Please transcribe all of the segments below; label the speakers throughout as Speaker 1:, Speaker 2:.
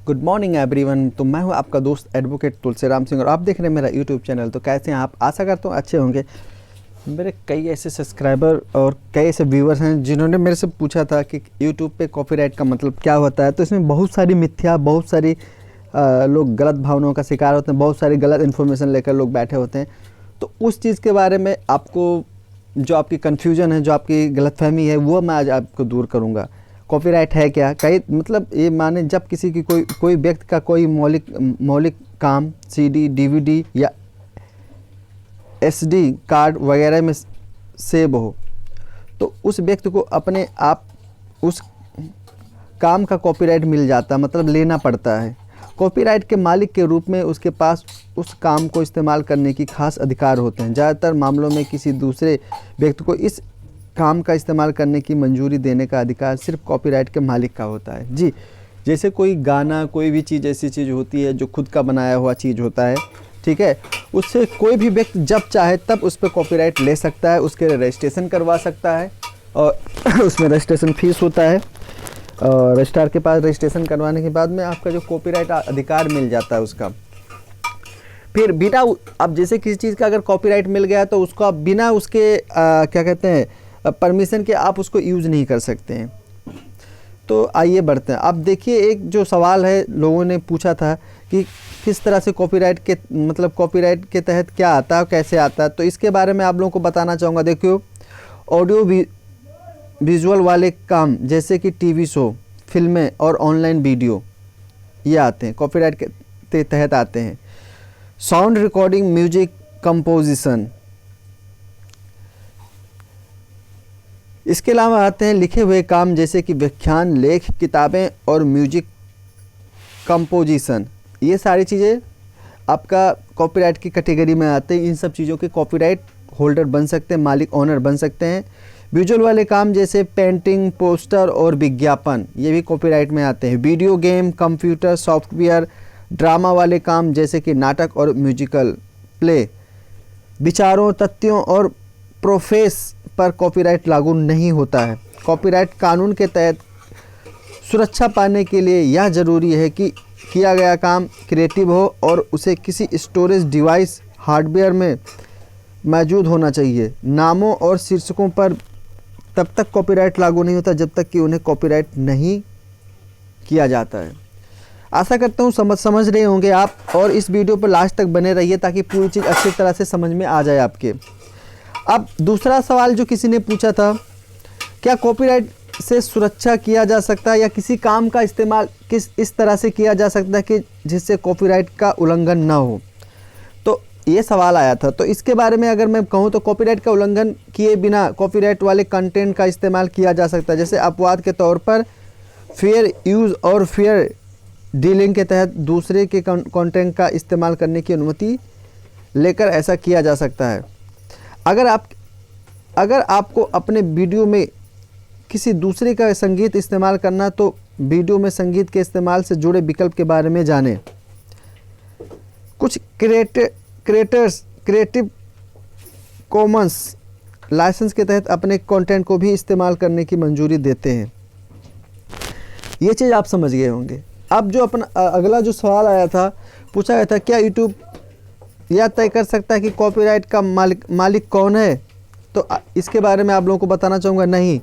Speaker 1: Good morning everyone. तो मैं हूं आपका दोस्त एडवोकेट तुलसीराम सिंह और आप देख रहे हैं मेरा यूट्यूब चैनल। तो कैसे हैं आप? आशा करता हूं अच्छे होंगे। मेरे कई ऐसे सब्सक्राइबर और कई ऐसे व्यूअर्स हैं जिन्होंने मेरे से पूछा था कि यूट्यूब पे कॉपीराइट का मतलब क्या होता है। तो इसमें बहुत सारी मिथ्या, बहुत सारी लोग गलत भावनाओं का शिकार होते हैं, बहुत सारी गलत इन्फॉर्मेशन लेकर लोग बैठे होते हैं। तो उस चीज़ के बारे में आपको जो आपकी कन्फ्यूजन है, जो आपकी गलतफहमी है, वो मैं आज आपको दूर करूँगा। कॉपीराइट है क्या? कई मतलब ये माने जब किसी की कोई व्यक्ति का कोई मौलिक काम सीडी, डीवीडी या एसडी कार्ड वगैरह में सेव हो, तो उस व्यक्ति को अपने आप उस काम का कॉपीराइट मिल जाता है, मतलब लेना पड़ता है। कॉपीराइट के मालिक के रूप में उसके पास उस काम को इस्तेमाल करने की खास अधिकार होते हैं। ज़्यादातर मामलों में किसी दूसरे व्यक्ति को इस काम का इस्तेमाल करने की मंजूरी देने का अधिकार सिर्फ कॉपीराइट के मालिक का होता है। जी, जैसे कोई गाना, कोई भी चीज़ ऐसी चीज़ होती है जो खुद का बनाया हुआ चीज़ होता है, ठीक है, उससे कोई भी व्यक्ति जब चाहे तब उस पर कॉपीराइट ले सकता है, उसके रजिस्ट्रेशन करवा सकता है और उसमें रजिस्ट्रेशन फीस होता है। और रजिस्ट्रार के पास रजिस्ट्रेशन करवाने के बाद में आपका जो कॉपीराइट अधिकार मिल जाता है उसका। फिर बिना अब जैसे किसी चीज़ का अगर कॉपीराइट मिल गया तो उसको आप बिना उसके क्या कहते हैं परमिशन के आप उसको यूज़ नहीं कर सकते हैं। तो आइए बढ़ते हैं। अब देखिए, एक जो सवाल है लोगों ने पूछा था कि किस तरह से कॉपीराइट के मतलब कॉपीराइट के तहत क्या आता है, कैसे आता है। तो इसके बारे में आप लोगों को बताना चाहूँगा। देखियो, ऑडियो विजुअल वाले काम जैसे कि टीवी शो, फिल्में और ऑनलाइन वीडियो, ये आते हैं, कॉपीराइट के तहत आते हैं। साउंड रिकॉर्डिंग, म्यूजिक कंपोजिशन, इसके अलावा आते हैं लिखे हुए काम जैसे कि व्याख्यान, लेख, किताबें और म्यूजिक कंपोजिशन। ये सारी चीज़ें आपका कॉपीराइट की कैटेगरी में आते हैं। इन सब चीज़ों के कॉपीराइट होल्डर बन सकते हैं, मालिक, ओनर बन सकते हैं। विजुअल वाले काम जैसे पेंटिंग, पोस्टर और विज्ञापन, ये भी कॉपीराइट में आते हैं। Video game, computer software, drama वाले काम जैसे कि नाटक और म्यूजिकल प्ले, विचारों, तथ्यों और प्रोफेस पर कॉपीराइट लागू नहीं होता है। कॉपीराइट कानून के तहत सुरक्षा पाने के लिए यह ज़रूरी है कि किया गया काम क्रिएटिव हो और उसे किसी स्टोरेज डिवाइस, हार्डवेयर में मौजूद होना चाहिए। नामों और शीर्षकों पर तब तक कॉपीराइट लागू नहीं होता जब तक कि उन्हें कॉपीराइट नहीं किया जाता है। आशा करता हूँ समझ रहे होंगे आप, और इस वीडियो पर लास्ट तक बने रहिए ताकि पूरी चीज़ अच्छी तरह से समझ में आ जाए आपके। अब दूसरा सवाल जो किसी ने पूछा था, क्या कॉपीराइट से सुरक्षा किया जा सकता है या किसी काम का इस्तेमाल किस इस तरह से किया जा सकता है कि जिससे कॉपीराइट का उल्लंघन ना हो। तो ये सवाल आया था। तो इसके बारे में अगर मैं कहूँ तो कॉपीराइट का उल्लंघन किए बिना कॉपीराइट वाले कंटेंट का इस्तेमाल किया जा सकता है। जैसे अपवाद के तौर पर फेयर यूज़ और फेयर डीलिंग के तहत दूसरे के कंटेंट का इस्तेमाल करने की अनुमति लेकर ऐसा किया जा सकता है। अगर आपको अपने वीडियो में किसी दूसरे का संगीत इस्तेमाल करना, तो वीडियो में संगीत के इस्तेमाल से जुड़े विकल्प के बारे में जानें। कुछ क्रिएटर्स क्रिएटिव कॉमन्स लाइसेंस के तहत अपने कंटेंट को भी इस्तेमाल करने की मंजूरी देते हैं। ये चीज़ आप समझ गए होंगे। अब जो अपना अगला जो सवाल आया था, पूछा गया था, क्या यूट्यूब यह तय कर सकता है कि कॉपीराइट का मालिक कौन है? तो इसके बारे में आप लोगों को बताना चाहूँगा, नहीं।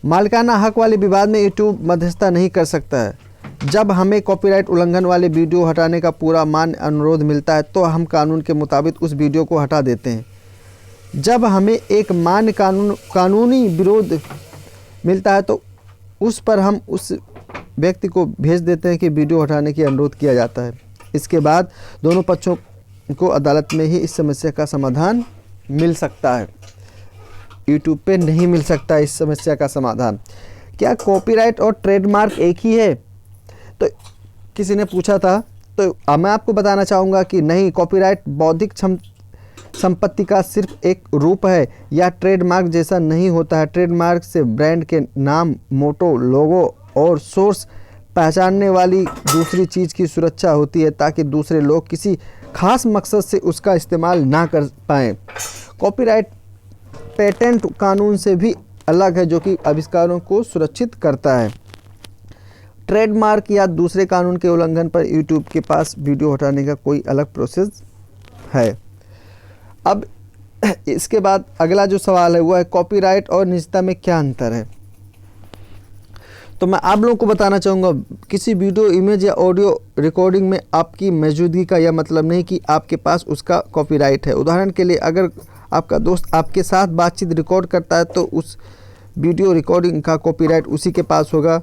Speaker 1: मालिकाना हक वाले विवाद में यूट्यूब मध्यस्थता नहीं कर सकता है। जब हमें कॉपीराइट उल्लंघन वाले वीडियो हटाने का पूरा मान्य अनुरोध मिलता है तो हम कानून के मुताबिक उस वीडियो को हटा देते हैं। जब हमें एक मान्य कानूनी विरोध मिलता है तो उस पर हम उस व्यक्ति को भेज देते हैं कि वीडियो हटाने की अनुरोध किया जाता है। इसके बाद दोनों पक्षों को अदालत में ही इस समस्या का समाधान मिल सकता है। यूट्यूब पे नहीं मिल सकता इस समस्या का समाधान। क्या कॉपीराइट और ट्रेडमार्क एक ही है? तो किसी ने पूछा था, तो मैं आपको बताना चाहूँगा कि नहीं, कॉपीराइट बौद्धिक संपत्ति का सिर्फ एक रूप है। यह ट्रेडमार्क जैसा नहीं होता है। ट्रेडमार्क से ब्रांड के नाम, मोटो, लोगो और सोर्स पहचानने वाली दूसरी चीज़ की सुरक्षा होती है ताकि दूसरे लोग किसी खास मकसद से उसका इस्तेमाल ना कर पाएँ। कॉपीराइट पेटेंट कानून से भी अलग है जो कि आविष्कारों को सुरक्षित करता है। ट्रेडमार्क या दूसरे कानून के उल्लंघन पर यूट्यूब के पास वीडियो हटाने का कोई अलग प्रोसेस है। अब इसके बाद अगला जो सवाल है वो है कॉपीराइट और निजता में क्या अंतर है। तो मैं आप लोगों को बताना चाहूँगा, किसी वीडियो, इमेज या ऑडियो रिकॉर्डिंग में आपकी मौजूदगी का यह मतलब नहीं कि आपके पास उसका कॉपीराइट है। उदाहरण के लिए, अगर आपका दोस्त आपके साथ बातचीत रिकॉर्ड करता है तो उस वीडियो रिकॉर्डिंग का कॉपीराइट उसी के पास होगा।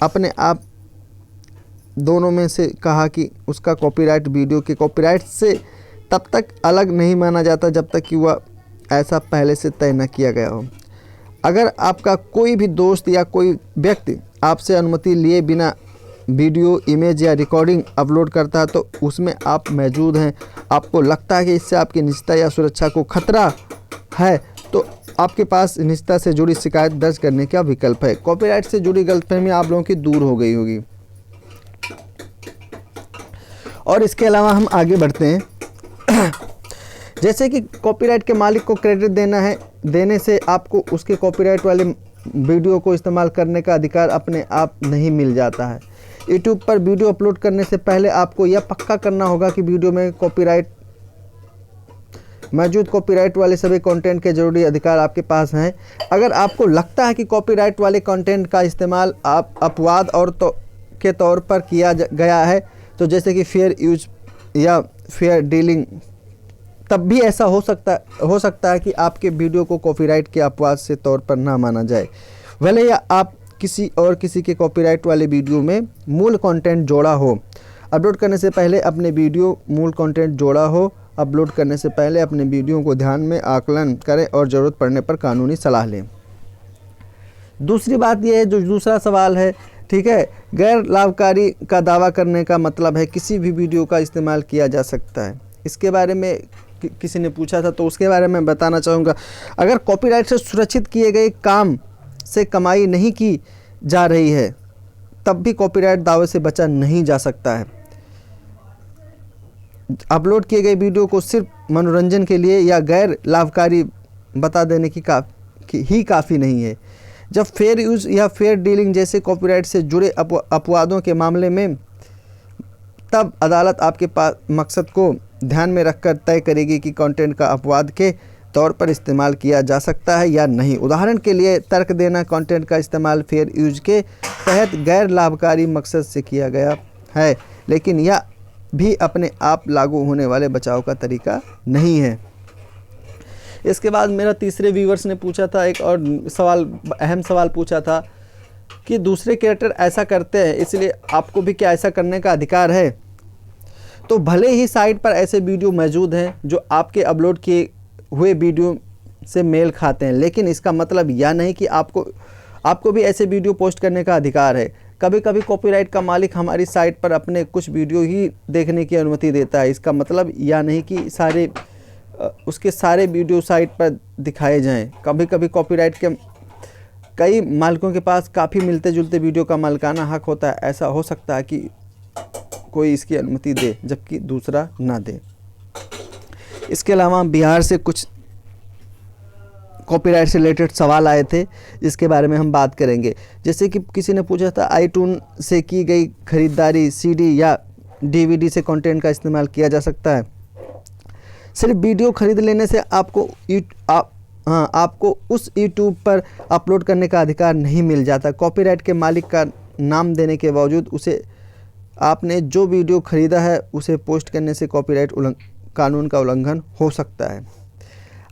Speaker 1: अपने आप दोनों में से कहा कि उसका कॉपीराइट वीडियो के कॉपीराइट से तब तक अलग नहीं माना जाता जब तक कि वह ऐसा पहले से तय न किया गया हो। अगर आपका कोई भी दोस्त या कोई व्यक्ति आपसे अनुमति लिए बिना वीडियो, इमेज या रिकॉर्डिंग अपलोड करता है तो उसमें आप मौजूद हैं, आपको लगता है कि इससे आपकी निजता या सुरक्षा को खतरा है, तो आपके पास निजता से जुड़ी शिकायत दर्ज करने का विकल्प है। कॉपीराइट से जुड़ी गलतफहमी आप लोगों की दूर हो गई होगी। और इसके अलावा हम आगे बढ़ते हैं। जैसे कि कॉपीराइट के मालिक को क्रेडिट देने से आपको उसके कॉपीराइट वाले वीडियो को इस्तेमाल करने का अधिकार अपने आप नहीं मिल जाता है। यूट्यूब पर वीडियो अपलोड करने से पहले आपको यह पक्का करना होगा कि वीडियो में मौजूद कॉपीराइट वाले सभी कंटेंट के जरूरी अधिकार आपके पास हैं। अगर आपको लगता है कि कॉपीराइट वाले कंटेंट का इस्तेमाल अपवाद के तौर पर किया गया है, तो जैसे कि फेयर यूज या फेयर डीलिंग, तब भी ऐसा हो सकता है कि आपके वीडियो को कॉपीराइट के अपवाद से तौर पर ना माना जाए, भले या आप किसी के कॉपीराइट वाले वीडियो में मूल कंटेंट जोड़ा हो। अपलोड करने से पहले अपने वीडियो को ध्यान में आकलन करें और ज़रूरत पड़ने पर कानूनी सलाह लें। दूसरी बात यह है, जो दूसरा सवाल है, ठीक है, गैर लाभकारी का दावा करने का मतलब है किसी भी वीडियो का इस्तेमाल किया जा सकता है। इसके बारे में किसी ने पूछा था, तो उसके बारे में बताना चाहूँगा। अगर कॉपीराइट से सुरक्षित किए गए काम से कमाई नहीं की जा रही है, तब भी कॉपीराइट दावे से बचा नहीं जा सकता है। अपलोड किए गए वीडियो को सिर्फ मनोरंजन के लिए या गैर लाभकारी बता देने की ही काफ़ी नहीं है। जब फेयर यूज़ या फेयर डीलिंग जैसे कॉपीराइट से जुड़े अपवादों के मामले में, तब अदालत आपके पास मकसद को ध्यान में रखकर तय करेगी कि कंटेंट का अपवाद के तौर पर इस्तेमाल किया जा सकता है या नहीं। उदाहरण के लिए, तर्क देना कंटेंट का इस्तेमाल फेयर यूज के तहत गैर लाभकारी मकसद से किया गया है, लेकिन यह भी अपने आप लागू होने वाले बचाव का तरीका नहीं है। इसके बाद मेरा तीसरे व्यूवर्स ने पूछा था एक और अहम सवाल पूछा था कि दूसरे क्रिएटर ऐसा करते हैं, इसलिए आपको भी क्या ऐसा करने का अधिकार है। तो भले ही साइट पर ऐसे वीडियो मौजूद हैं जो आपके अपलोड किए हुए वीडियो से मेल खाते हैं, लेकिन इसका मतलब यह नहीं कि आपको भी ऐसे वीडियो पोस्ट करने का अधिकार है। कभी कभी कॉपीराइट का मालिक हमारी साइट पर अपने कुछ वीडियो ही देखने की अनुमति देता है। इसका मतलब यह नहीं कि उसके सारे वीडियो साइट पर दिखाए जाएं। कभी कभी कॉपीराइट के कई मालिकों के पास काफ़ी मिलते जुलते वीडियो का मालिकाना हक होता है। ऐसा हो सकता है कि कोई इसकी अनुमति दे जबकि दूसरा ना दे। इसके अलावा बिहार से कुछ कॉपीराइट से रिलेटेड सवाल आए थे, जिसके बारे में हम बात करेंगे। जैसे कि किसी ने पूछा था, आईट्यून से की गई खरीदारी सीडी या डीवीडी से कंटेंट का इस्तेमाल किया जा सकता है। सिर्फ वीडियो खरीद लेने से आपको उस यूट्यूब पर अपलोड करने का अधिकार नहीं मिल जाता। कॉपीराइट के मालिक का नाम देने के बावजूद आपने जो वीडियो खरीदा है उसे पोस्ट करने से कॉपीराइट कानून का उल्लंघन हो सकता है।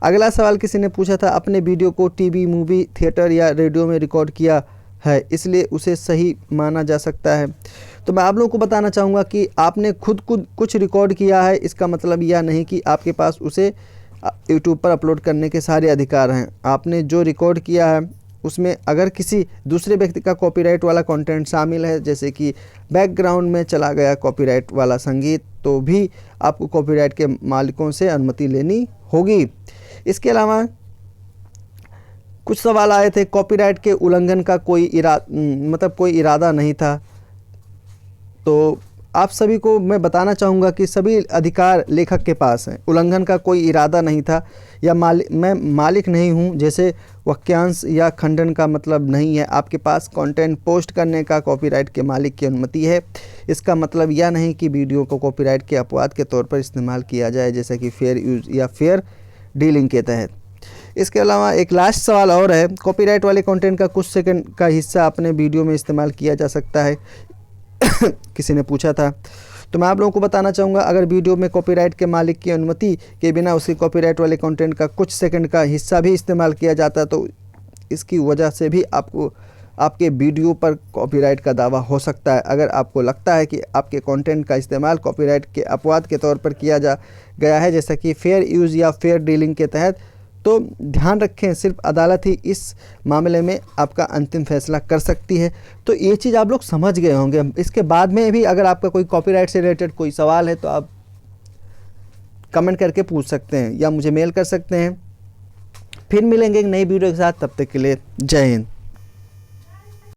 Speaker 1: अगला सवाल किसी ने पूछा था, अपने वीडियो को टीवी, मूवी, थिएटर या रेडियो में रिकॉर्ड किया है, इसलिए उसे सही माना जा सकता है। तो मैं आप लोगों को बताना चाहूँगा कि आपने खुद कुछ रिकॉर्ड किया है, इसका मतलब यह नहीं कि आपके पास उसे यूट्यूब पर अपलोड करने के सारे अधिकार हैं। आपने जो रिकॉर्ड किया है उसमें अगर किसी दूसरे व्यक्ति का कॉपीराइट वाला कंटेंट शामिल है, जैसे कि बैकग्राउंड में चला गया कॉपीराइट वाला संगीत, तो भी आपको कॉपीराइट के मालिकों से अनुमति लेनी होगी। इसके अलावा कुछ सवाल आए थे, कॉपीराइट के उल्लंघन का कोई इरादा नहीं था। तो आप सभी को मैं बताना चाहूँगा कि सभी अधिकार लेखक के पास हैं। उल्लंघन का कोई इरादा नहीं था या मैं मालिक नहीं हूँ जैसे वाक्यांश या खंडन का मतलब नहीं है। आपके पास कंटेंट पोस्ट करने का कॉपीराइट के मालिक की अनुमति है। इसका मतलब यह नहीं कि वीडियो को कॉपीराइट के अपवाद के तौर पर इस्तेमाल किया जाए, जैसे कि फेयर यूज़ या फेयर डीलिंग के तहत। इसके अलावा एक लास्ट सवाल और है, कॉपीराइट वाले कंटेंट का कुछ सेकंड का हिस्सा अपने वीडियो में इस्तेमाल किया जा सकता है किसी ने पूछा था। तो मैं आप लोगों को बताना चाहूँगा, अगर वीडियो में कॉपीराइट के मालिक की अनुमति के बिना उसके कॉपीराइट वाले कंटेंट का कुछ सेकंड का हिस्सा भी इस्तेमाल किया जाता है तो इसकी वजह से भी आपको आपके वीडियो पर कॉपीराइट का दावा हो सकता है। अगर आपको लगता है कि आपके कंटेंट का इस्तेमाल कॉपीराइट के अपवाद के तौर पर किया गया है, जैसा कि फेयर यूज़ या फेयर डीलिंग के तहत, तो ध्यान रखें सिर्फ अदालत ही इस मामले में आपका अंतिम फैसला कर सकती है। तो ये चीज़ आप लोग समझ गए होंगे। इसके बाद में भी अगर आपका कोई कॉपीराइट से रिलेटेड कोई सवाल है तो आप कमेंट करके पूछ सकते हैं या मुझे मेल कर सकते हैं। फिर मिलेंगे एक नई वीडियो के साथ, तब तक के लिए जय हिंद।